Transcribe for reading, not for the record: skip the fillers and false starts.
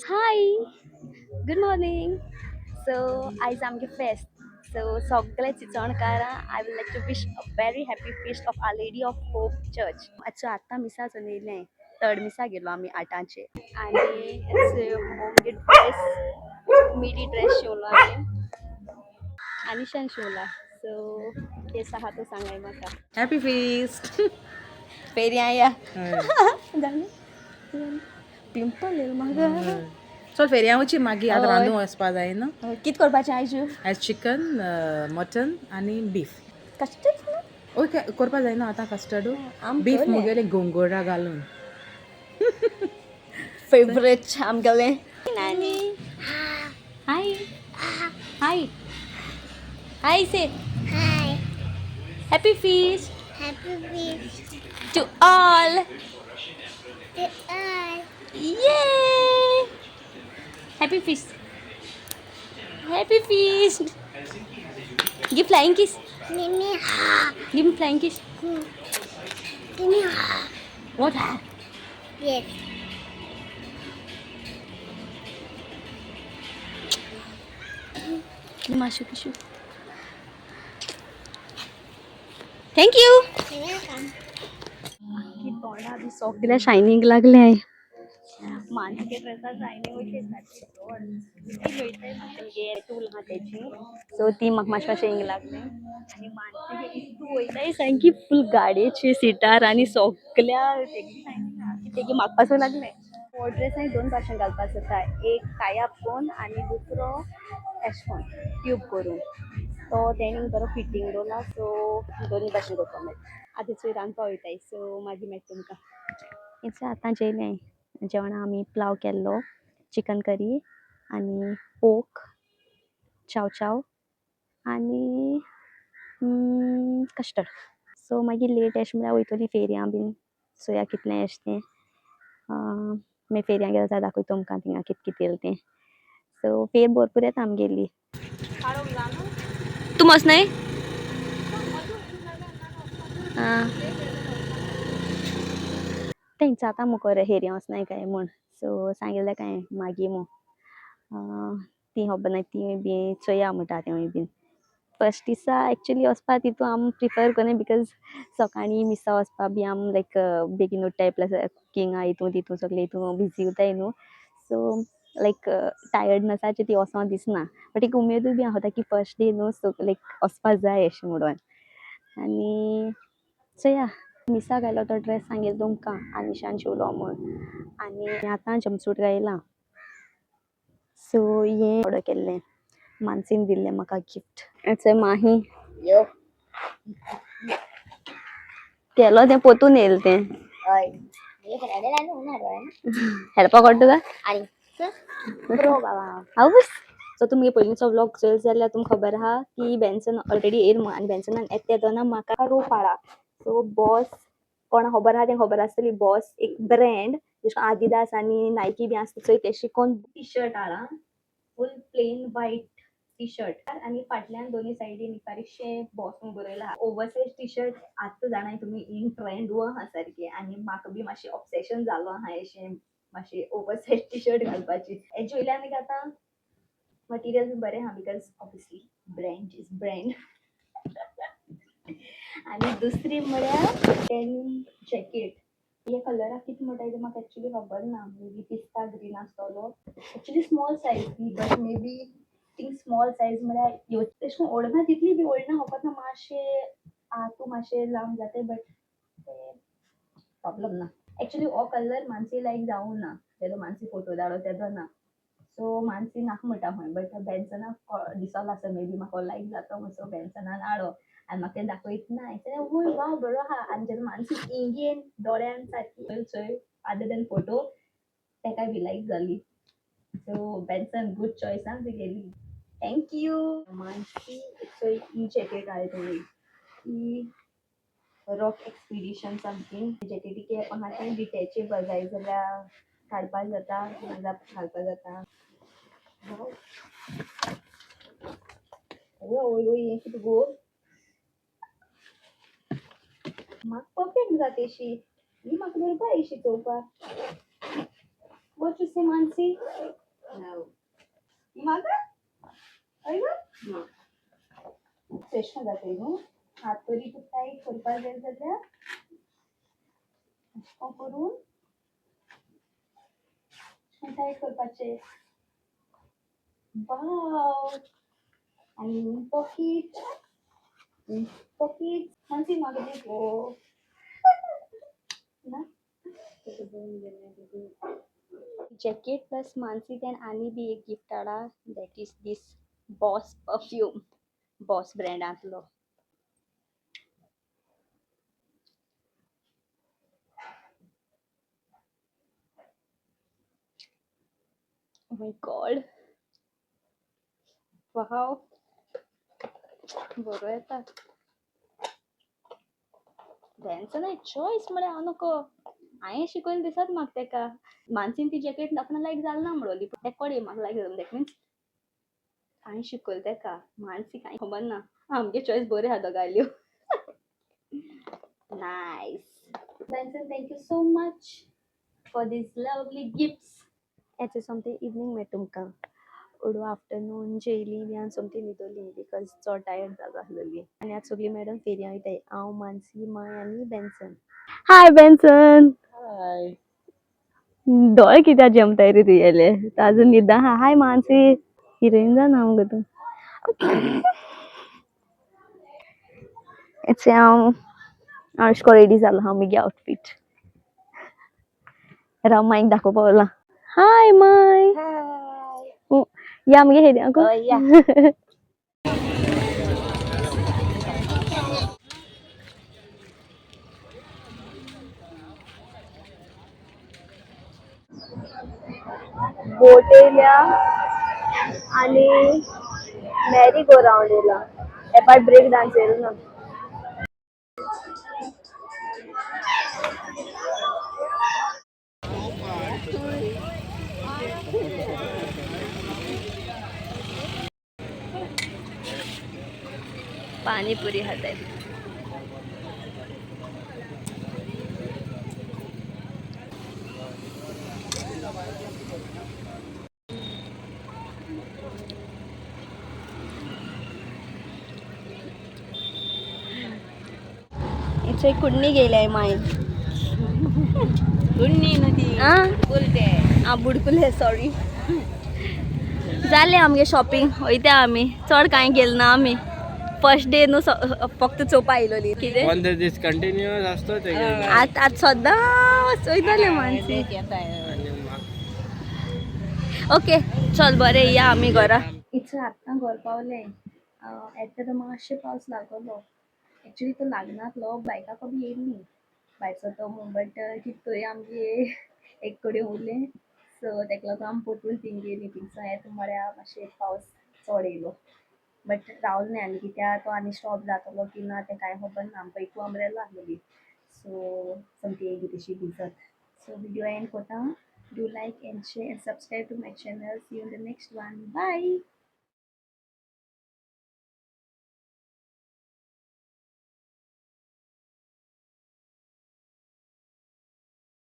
हाय, good morning. So आयज आमगे फेस्त. सो सगळे चिचणकारां I will like to wish a very happy feast of our lady of hope church. अच्छा आतां मिसा चलयलें. थर्ड मिसा गेलो आमी 8 आनी होमगे ड्रेस मिडी ड्रेस शिवलो आमी आनी शान शिवला. सो केस आहा तो सांगाय म्हाका. Happy feast. फेरया या. हय. पिंपल येयलो म्हाका. चल फेरया वची मागीर आतां हय. रांदूंक वचपा जाय न्हू. कित करपाचें आयज? आयज चिकन मटन आनी बीफ. कस्टर्ड ओय करपा जाय न्हू आतां कस्टर्डू. आम बीफ करलें. मुगेले गोंगोरा घालून. फेवरेट आमगेलें. नानी. Hi. Hi. Hi say. Hi, happy feast happy feast to all. to all. ये. Happy feast. Happy feast. Give flying kiss. Give me give me flying kiss. give me what? yes. माशू किशू. Thank you. You're welcome. की तोंडा बी सगळ्या shining लागले. मानसिके ड्रेसार shining वयतली सारकी tool आहा तेची. सो ती म्हाका मातशें हिंग लागलें आनी मानसिके इतू वयताय सारकी फूल गाडयेची सिटार आनी सगळ्या तेगी शायनिंग आहा की तेगे म्हाका पासून लागलें. हो ड्रेस हांवें 2 भाशेन घालपाक जाता. एक टायअप कोन्न आनी दुसरो एश कोन्न ट्यूब करून. तो तेणी बरो फिटींग दवरला सो दोनी भाशेन करपाक मेळटा. आतां चोय रांदपा वयताय सो मागीर मेळटा तुमकां. इट्स आतां जेयलें. जेवणा आमी पुलाव केल्लो, चिकन करी आनी पोक, चाव चाव आनी कस्टर्ड. सो मागीर लेट एश म्हळ्यार वयतलीं फेरया बीन. चोया कितलें एश तें. मागीर फेरया गेले जाल्यार दाखयता तुमकां थिंगां कित कित येयलें तें. सो फेर भरपूर येता आमगेली. तूं वचनाय? तेंच आतां मुको हेरया वचनाय काय म्हूण. सो सांगिल्लें काय मागीर मो. ती खबर ना ती बी चोया म्हणटा तेवूय बीन. फर्स्ट दिसा एक्चुअली वचपा तितू आम प्रिफर कोन्नाय बिकॉज सकाळीं मिसा वचपा बी आम लायक बेगीन उठ्ठाय प्लस कुकिंगा हितू तितू सगळे हितू बिजी उरताय न्हू. सो लायक टायर्डनसाची ती वोसों दिसना. बट एक उमेदूय बी आसता की फर्स्ट डे न्हू सो लायक वचपा जाय अशें म्हणून. आनी चोया मिसा घालो तो ड्रेस सांगेल तुमकां आनिशान शिवलो म्हूण. आनी आतां जंपसूट घायलां. सो हें ऑर्डर केल्लें. मानसीन दिल्लें म्हाका gift. It's a Mahi. Yo. केलो तें पोतून येयलें तें. Oi. Ini ada lalu mana ada? हेल्पा कोण तुका? Ani. Bro baba. आवूस. सो तुमगे पयलींचो व्लॉग चोयलो जाल्यार तुमकां खबर आहा की बेन्सन ऑलरेडी येयला म्हूण आनी बेन्सनान येता तेदोना म्हाका रोप हाडा. सो बॉस कोणा खबर आहा तें खबर आसतली बॉस एक ब्रँड जशें आदिदास आनी नायकी बी आसता चोय तेशी कोण टी शर्ट हाडा. फूल प्लेन व्हाईट टी शर्ट आनी फाटल्यान दोनी सायडीन बारीकशें बॉस म्हूण बरयला आहा. ओवरसाइज टी शर्ट आतां जाणाय तुमी इन ट्रेंड वो आहा सारकी आनी म्हाका बी मातशें ऑब्सेशन जालो आहा अशें मातशें ओवरसाइज टी शर्ट घालपाची. हेजे वयल्यान एक आतां मटिरियल बी बरें आहा because obviously brand is brand. आनी दुसरी म्हळ्यार डेनिम जॅकेट. हे कलराक कितें म्हणटा तें म्हाका एक्चुअली खबर ना. मे बी पिस्ता ग्रीन आसतलो. एक्चुअली स्मॉल सायज ती but may be think small size म्हळ्यार ह्यो तेश कोन व्हड ना तितली बी व्हड ना खबर ना मातशें हातू मातशें लांब जाताय बट तें प्रॉब्लम ना. एक्चुअली हो कलर मानसी लायक जावूं ना. तेजो मानसी फोटो धाडलो तेजो ना. सो मानसी नाका म्हणटा खंय बट बेन्सनाक दिसोलो आसा मे बी म्हाका लायक जाता म्हणून सो बेन्सनान हाडलो. आनी म्हाका तें दाखयतना हांयें वूय वाव बरो आहा आनी जेन्ना मानसी इंगेन दोळ्यान सारकी चोय अदर दॅन फोटो तेकाय बी लायक जाली. सो बेन्सन गूड चॉयस आहा तुगेली. Thank you. मानसी चोय ही जॅकेट हाडली तुमी. ही रॉक एक्सपिडिशन सामकीन जॅकेटीक आहा तें डिटॅचेबल जाय जाल्यार काडपाक जाता नाजाल्यार घालपाक जाता. ओय हें कितें गो? म्हाका परफेक्ट जाता अशी. ही म्हाका बरोबर अशी चोवपाक. What you say, Mansi? म्हाका चेष्टा जाते न्हू हात तरी तू टाईट करपाक जाय जाल्यार अशें करून टाईट करपाचें वाव आणि पॉकेट पॉकेट मानसी म्हाका दे गो ना जॅकेट प्लस मानसी त्यान आनी बी एक गिफ्ट हाडा that is this boss perfume boss ब्रँडांतलो Oh my god. Wow. बरो येता बेन्सन चॉयस म्हळ्यार हांव नको हांवें शिकयलें दिसत म्हाका तेका मानसीन ती जॅकेट आपणाक लायक जाल ना म्हणली पूण तेका कोडे म्हाका लायक जालें दॅट मिन्स हांवें शिकयलें तेका मानसी कांय खबर ना आमगे चॉयस बऱ्यो आहा दोगांयल्यो nice Benson thank you so much for this lovely gifts याचे सोमतें इवनिंग मेळ तुमकां ओडू आफ्टरनून जेयली बी आनी सोमती न्हिदोली बिकॉज चड टायर्ड जालो आसलेली आनी आतां सगळी मॅडम फेरया वयताय हांव मानसी माय आनी बेन्सन हाय बेन्सन हाय दोळे कित्याक जमताय रे तुगेले अजून न्हिदा हा हाय मानसी हिरोईन जाना मुगो तूं इट्स हांव अशको रेडी जालो हांव मगे आउटफीट राव मायक दाखोवपा वयला हाय माय या मगे हेऱ्या गो बोट येयल्या आनी मॅरी गो रावंड येयला एपाट ब्रेक डान्स येयलो ना पाणीपुरी खाताय इथे कुडणी गेल्याय मायन कुन्नी नदी बोलते बुडकुले सॉरी जाले आमगे शॉपिंग वयता आमी चड कांय गेल ना आमी फर्स्ट डे न्हू फक्त चोवपा आयलोली कितें 15 दीस कंटिन्यूअस असतो ते आतां सद्दां वयताले मानसी ओके चल बरें या आमी घरा इथे आतां घर पावले येता तर मातशें पावस लागलो एक्चुली तो लागनासलो बायकाक बी येयल्ली भायरचो तो बट कितें आमगे एक कडेन उरलें सो तेका लागून आमी परतून थिंग गेली थिंगसा येता म्हळ्यार मातशें पावस चड येयलो बट रावलो न्ही आनी कित्याक तो आनी स्टॉप जातलो की ना तें कांय खबर ना आमकां एक अम्ब्रेला आसलेली सो समथी येयली तशी भिजत सो व्हिडिओ एंड कोता do like and share and subscribe to my channel see you in the next one bye